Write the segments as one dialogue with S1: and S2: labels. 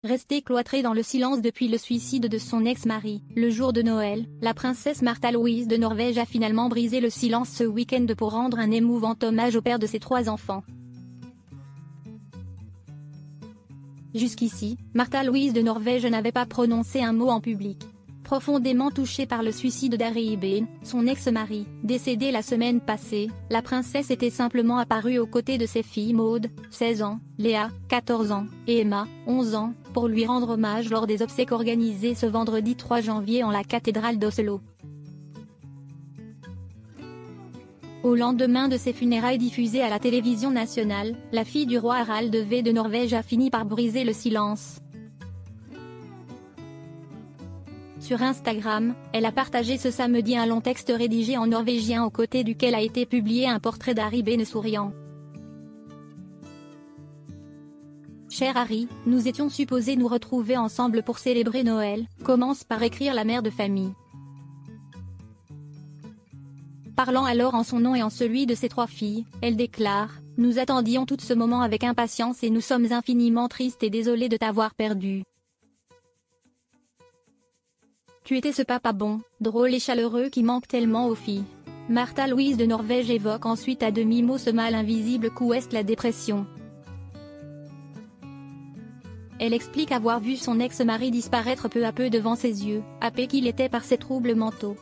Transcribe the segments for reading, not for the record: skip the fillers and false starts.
S1: Restée cloîtrée dans le silence depuis le suicide de son ex-mari, le jour de Noël, la princesse Märtha Louise de Norvège a finalement brisé le silence ce week-end pour rendre un émouvant hommage au père de ses 3 enfants. Jusqu'ici, Märtha Louise de Norvège n'avait pas prononcé un mot en public. Profondément touchée par le suicide d'Harry Benn, son ex-mari, décédé la semaine passée, la princesse était simplement apparue aux côtés de ses filles Maud, 16 ans, Léa, 14 ans, et Emma, 11 ans, pour lui rendre hommage lors des obsèques organisées ce vendredi 3 janvier en la cathédrale d'Oslo. Au lendemain de ses funérailles diffusées à la télévision nationale, la fille du roi Harald V de Norvège a fini par briser le silence. Sur Instagram, elle a partagé ce samedi un long texte rédigé en norvégien aux côtés duquel a été publié un portrait d'Harry Benn souriant. Cher Harry, nous étions supposés nous retrouver ensemble pour célébrer Noël, commence par écrire la mère de famille. Parlant alors en son nom et en celui de ses 3 filles, elle déclare « Nous attendions tout ce moment avec impatience et nous sommes infiniment tristes et désolés de t'avoir perdu. Tu étais ce papa bon, drôle et chaleureux qui manque tellement aux filles. » Märtha Louise de Norvège évoque ensuite à demi-mot ce mal invisible qu'est la dépression. Elle explique avoir vu son ex-mari disparaître peu à peu devant ses yeux, happé qu'il était par ses troubles mentaux.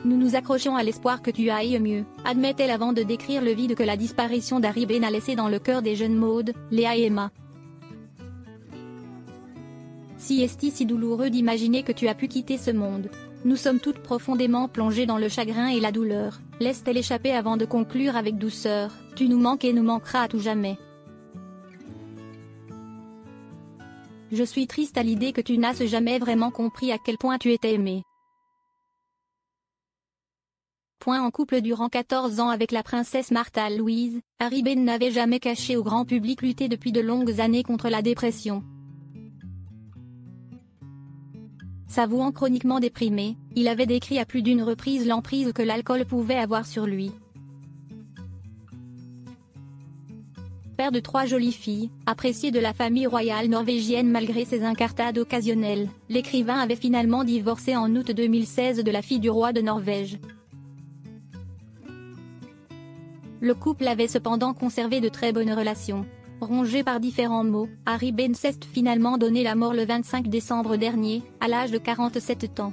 S1: Nous nous accrochons à l'espoir que tu ailles mieux, admet-elle avant de décrire le vide que la disparition d'Harry Benn a laissé dans le cœur des jeunes Maud, Léa et Emma. Si est-il si douloureux d'imaginer que tu as pu quitter ce monde. Nous sommes toutes profondément plongées dans le chagrin et la douleur, laisse-t-elle échapper avant de conclure avec douceur, tu nous manques et nous manqueras à tout jamais. Je suis triste à l'idée que tu n'as jamais vraiment compris à quel point tu étais aimé. En couple durant 14 ans avec la princesse Märtha Louise, Harry Benn n'avait jamais caché au grand public lutter depuis de longues années contre la dépression. S'avouant chroniquement déprimé, il avait décrit à plus d'une reprise l'emprise que l'alcool pouvait avoir sur lui. Père de 3 jolies filles, apprécié de la famille royale norvégienne malgré ses incartades occasionnelles, l'écrivain avait finalement divorcé en août 2016 de la fille du roi de Norvège. Le couple avait cependant conservé de très bonnes relations. Rongé par différents maux, Harry Benn s'est finalement donné la mort le 25 décembre dernier, à l'âge de 47 ans.